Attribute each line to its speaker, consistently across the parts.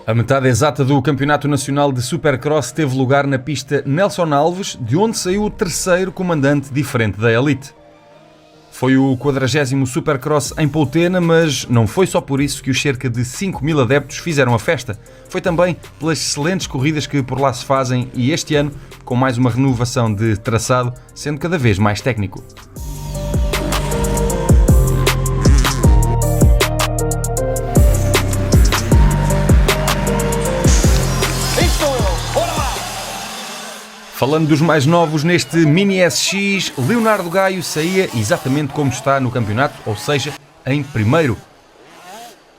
Speaker 1: A metade exata do Campeonato Nacional de Supercross teve lugar na pista Nelson Alves, de onde saiu o terceiro comandante diferente da elite. Foi o 40º Supercross em Poutena, mas não foi só por isso que os cerca de 5.000 adeptos fizeram a festa. Foi também pelas excelentes corridas que por lá se fazem e este ano com mais uma renovação de traçado, sendo cada vez mais técnico. Falando dos mais novos, neste Mini SX, Leonardo Gaio saía exatamente como está no campeonato, ou seja, em primeiro.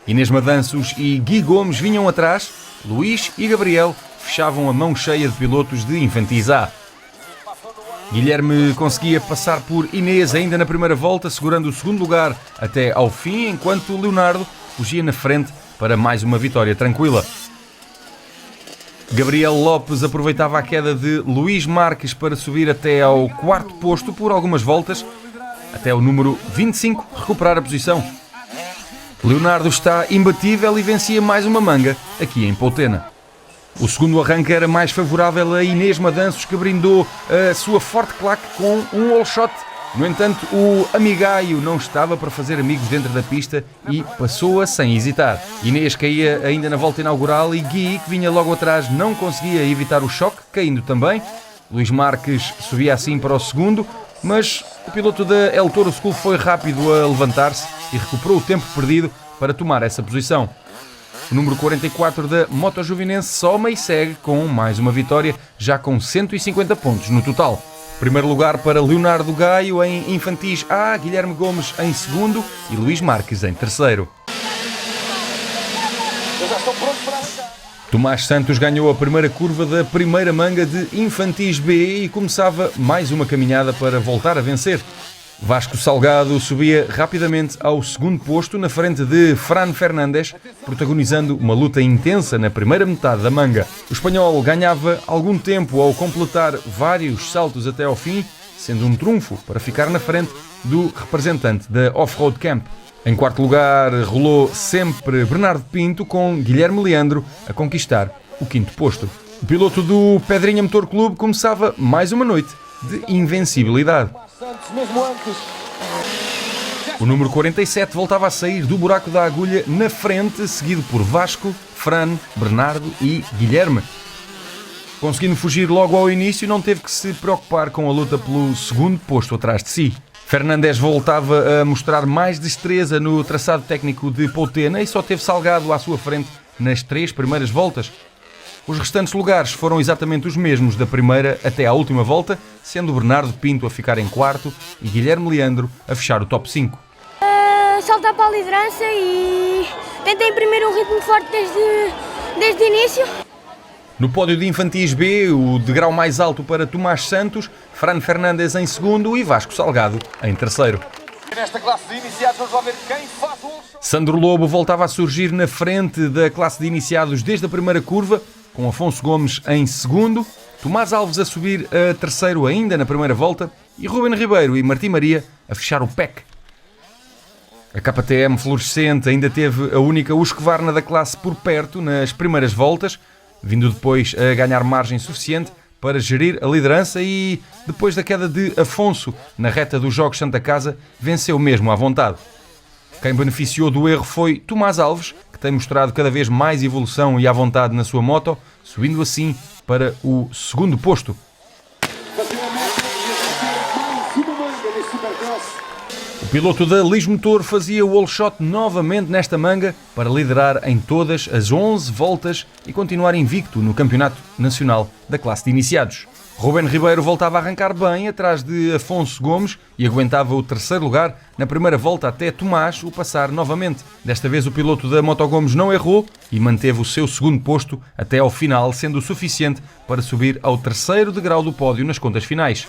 Speaker 1: Inês Madanços e Gui Gomes vinham atrás, Luís e Gabriel fechavam a mão cheia de pilotos de Infantis A. Guilherme conseguia passar por Inês ainda na primeira volta, segurando o segundo lugar até ao fim, enquanto Leonardo fugia na frente para mais uma vitória tranquila. Gabriel Lopes aproveitava a queda de Luís Marques para subir até ao quarto posto por algumas voltas, até o número 25 recuperar a posição. Leonardo está imbatível e vencia mais uma manga aqui em Poutena. O segundo arranque era mais favorável a Inês Madanços, que brindou a sua forte claque com um all shot. No entanto, o amigaio não estava para fazer amigos dentro da pista e passou-a sem hesitar. Inês caía ainda na volta inaugural e Gui, que vinha logo atrás, não conseguia evitar o choque, caindo também. Luís Marques subia assim para o segundo, mas o piloto da El Toro School foi rápido a levantar-se e recuperou o tempo perdido para tomar essa posição. O número 44 da Moto Juvinense soma e segue com mais uma vitória, já com 150 pontos no total. Primeiro lugar para Leonardo Gaio em Infantis A, Guilherme Gomes em segundo e Luís Marques em terceiro. Tomás Santos ganhou a primeira curva da primeira manga de Infantis B e começava mais uma caminhada para voltar a vencer. Vasco Salgado subia rapidamente ao segundo posto na frente de Fran Fernandes, protagonizando uma luta intensa na primeira metade da manga. O espanhol ganhava algum tempo ao completar vários saltos até ao fim, sendo um trunfo para ficar na frente do representante da Off-Road Camp. Em quarto lugar rolou sempre Bernardo Pinto, com Guilherme Leandro a conquistar o quinto posto. O piloto do Pedrinha Motor Clube começava mais uma noite de invencibilidade. O número 47 voltava a sair do buraco da agulha na frente, seguido por Vasco, Fran, Bernardo e Guilherme. Conseguindo fugir logo ao início, não teve que se preocupar com a luta pelo segundo posto atrás de si. Fernandes voltava a mostrar mais destreza no traçado técnico de Poutena e só teve Salgado à sua frente nas 3 primeiras voltas. Os restantes lugares foram exatamente os mesmos da primeira até à última volta, sendo Bernardo Pinto a ficar em quarto e Guilherme Leandro a fechar o top 5.
Speaker 2: Saltar para a liderança e tentei imprimir um ritmo forte desde o início.
Speaker 1: No pódio de Infantis B, o degrau mais alto para Tomás Santos, Fran Fernandes em segundo e Vasco Salgado em terceiro.
Speaker 3: Nesta classe de iniciados vamos lá ver quem faz o...
Speaker 1: Sandro Lobo voltava a surgir na frente da classe de iniciados desde a primeira curva, com Afonso Gomes em segundo, Tomás Alves a subir a terceiro ainda na primeira volta e Ruben Ribeiro e Martim Maria a fechar o PEC. A KTM fluorescente ainda teve a única Husqvarna da classe por perto nas primeiras voltas, vindo depois a ganhar margem suficiente para gerir a liderança e, depois da queda de Afonso na reta dos Jogos Santa Casa, venceu mesmo à vontade. Quem beneficiou do erro foi Tomás Alves, que tem mostrado cada vez mais evolução e à vontade na sua moto, subindo assim para o segundo posto. O piloto da Lis Motor fazia o all shot novamente nesta manga para liderar em todas as 11 voltas e continuar invicto no Campeonato Nacional da classe de iniciados. Ruben Ribeiro voltava a arrancar bem atrás de Afonso Gomes e aguentava o terceiro lugar na primeira volta até Tomás o passar novamente. Desta vez o piloto da Moto Gomes não errou e manteve o seu segundo posto até ao final, sendo o suficiente para subir ao terceiro degrau do pódio nas contas finais.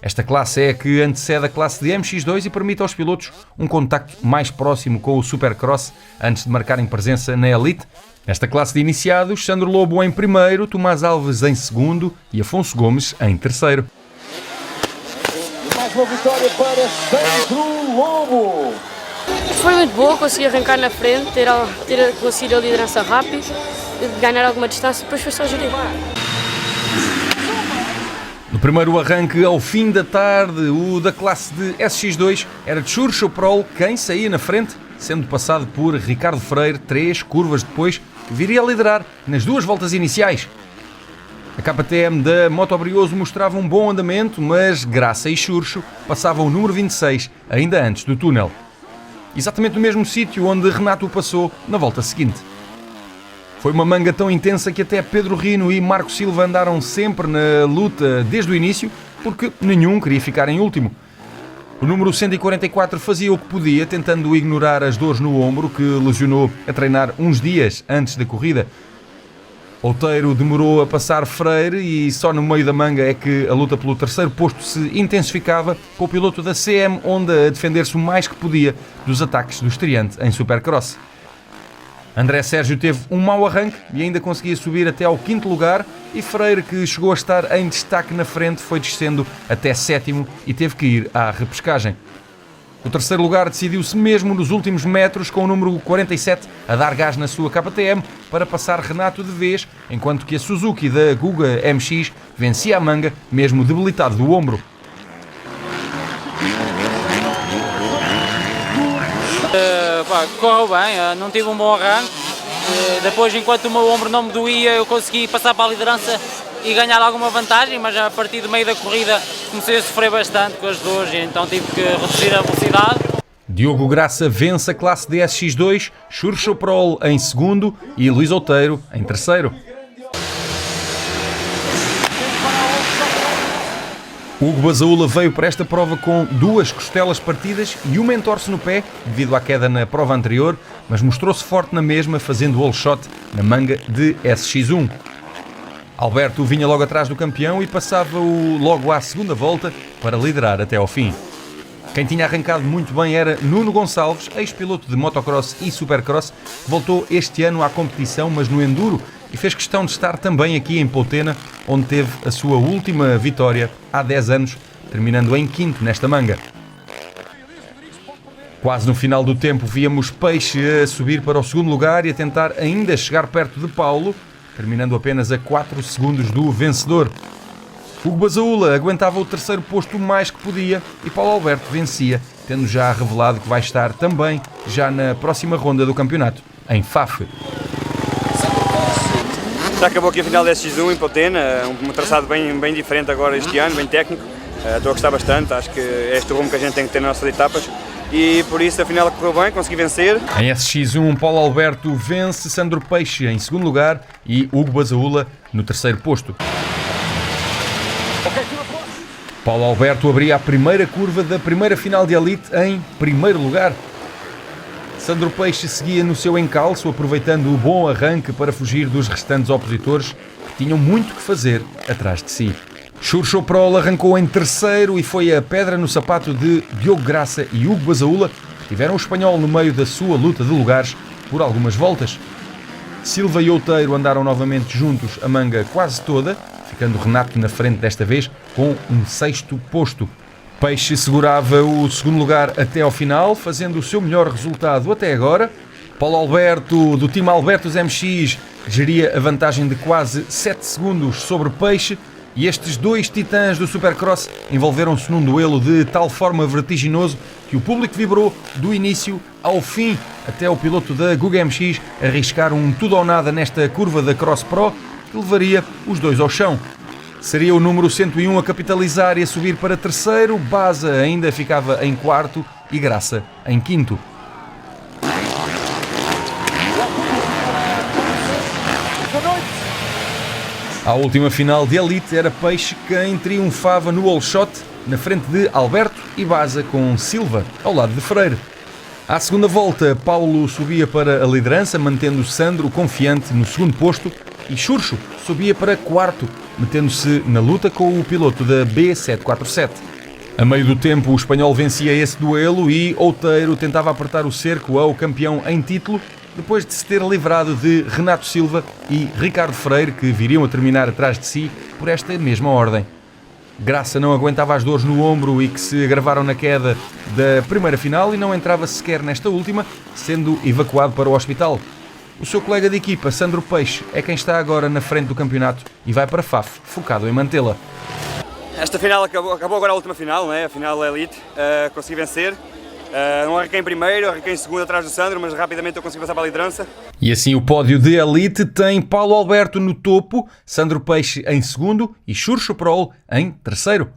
Speaker 1: Esta classe é a que antecede a classe de MX2 e permite aos pilotos um contacto mais próximo com o Supercross antes de marcarem presença na Elite. Nesta classe de iniciados, Sandro Lobo em primeiro, Tomás Alves em segundo e Afonso Gomes em terceiro.
Speaker 3: Mais uma vitória para Sandro Lobo.
Speaker 4: Foi muito boa, consegui arrancar na frente, ter conseguido a liderança rápido ganhar alguma distância, depois foi só gerir.
Speaker 1: No primeiro arranque, ao fim da tarde, o da classe de SX2 era Churcho Prol quem saía na frente, sendo passado por Ricardo Freire 3 curvas depois, que viria a liderar nas 2 voltas iniciais. A KTM da Moto Brioso mostrava um bom andamento, mas Graça e Churcho passavam o número 26 ainda antes do túnel. Exatamente no mesmo sítio onde Renato o passou na volta seguinte. Foi uma manga tão intensa que até Pedro Rino e Marco Silva andaram sempre na luta desde o início, porque nenhum queria ficar em último. O número 144 fazia o que podia, tentando ignorar as dores no ombro que lesionou a treinar uns dias antes da corrida. Outeiro demorou a passar Freire e só no meio da manga é que a luta pelo terceiro posto se intensificava, com o piloto da CM Honda a defender-se o mais que podia dos ataques do estreante em Supercross. André Sérgio teve um mau arranque e ainda conseguia subir até ao 5º lugar, e Freire, que chegou a estar em destaque na frente, foi descendo até 7º e teve que ir à repescagem. O terceiro lugar decidiu-se mesmo nos últimos metros, com o número 47 a dar gás na sua KTM para passar Renato de vez, enquanto que a Suzuki da Guga MX vencia a manga, mesmo debilitado do ombro.
Speaker 5: Correu bem, não tive um bom arranque. Depois, enquanto o meu ombro não me doía, eu consegui passar para a liderança e ganhar alguma vantagem, mas a partir do meio da corrida comecei a sofrer bastante com as dores, então tive que reduzir a velocidade.
Speaker 1: Diogo Graça vence a classe de SX2, Churcho Prol em segundo e Luís Outeiro em terceiro. Hugo Basaúla veio para esta prova com 2 costelas partidas e uma entorse no pé, devido à queda na prova anterior, mas mostrou-se forte na mesma, fazendo o all shot na manga de SX1. Alberto vinha logo atrás do campeão e passava-o logo à segunda volta para liderar até ao fim. Quem tinha arrancado muito bem era Nuno Gonçalves, ex-piloto de motocross e supercross, que voltou este ano à competição, mas no enduro, e fez questão de estar também aqui em Poutena, onde teve a sua última vitória há 10 anos, terminando em 5º nesta manga. Quase no final do tempo víamos Peixe a subir para o segundo lugar e a tentar ainda chegar perto de Paulo, terminando apenas a 4 segundos do vencedor. Hugo Basaúla aguentava o terceiro posto o mais que podia e Paulo Alberto vencia, tendo já revelado que vai estar também já na próxima ronda do campeonato, em Faf.
Speaker 6: Já acabou aqui a final da SX1 em Poutena, um traçado bem diferente agora este ano, bem técnico. Estou a gostar bastante, acho que é este o rumo que a gente tem que ter nas nossas etapas e por isso a final correu bem, consegui vencer.
Speaker 1: Em SX1, Paulo Alberto vence Sandro Peixe em segundo lugar e Hugo Basaúla no terceiro posto. Paulo Alberto abria a primeira curva da primeira final de Elite em primeiro lugar. Sandro Peixe seguia no seu encalço, aproveitando o bom arranque para fugir dos restantes opositores, que tinham muito que fazer atrás de si. Churcho Prol arrancou em terceiro e foi a pedra no sapato de Diogo Graça e Hugo Basaúla, que tiveram o espanhol no meio da sua luta de lugares por algumas voltas. Silva e Outeiro andaram novamente juntos a manga quase toda, ficando Renato na frente desta vez com um 6º posto. Peixe segurava o segundo lugar até ao final, fazendo o seu melhor resultado até agora. Paulo Alberto, do time Albertos MX, geria a vantagem de quase 7 segundos sobre Peixe, e estes 2 titãs do Supercross envolveram-se num duelo de tal forma vertiginoso que o público vibrou do início ao fim, até o piloto da Guga MX arriscar um tudo ou nada nesta curva da Cross Pro, que levaria os dois ao chão. Seria o número 101 a capitalizar e a subir para terceiro, Baza ainda ficava em quarto e Graça em quinto. A última final de Elite era Peixe quem triunfava no all shot, na frente de Alberto e Baza, com Silva ao lado de Freire. À segunda volta, Paulo subia para a liderança, mantendo Sandro confiante no segundo posto, e Churcho subia para quarto, metendo-se na luta com o piloto da B747. A meio do tempo, o espanhol vencia esse duelo e Outeiro tentava apertar o cerco ao campeão em título, depois de se ter livrado de Renato Silva e Ricardo Freire, que viriam a terminar atrás de si por esta mesma ordem. Graça não aguentava as dores no ombro e que se agravaram na queda da primeira final e não entrava sequer nesta última, sendo evacuado para o hospital. O seu colega de equipa, Sandro Peixe, é quem está agora na frente do campeonato e vai para Faf, focado em mantê-la.
Speaker 6: Esta final acabou agora a última final, não é? A final da Elite, consegui vencer. Não arranquei em primeiro, arranquei em segundo atrás do Sandro, mas rapidamente eu consegui passar para a liderança.
Speaker 1: E assim o pódio de Elite tem Paulo Alberto no topo, Sandro Peixe em segundo e Xurxo Prol em terceiro.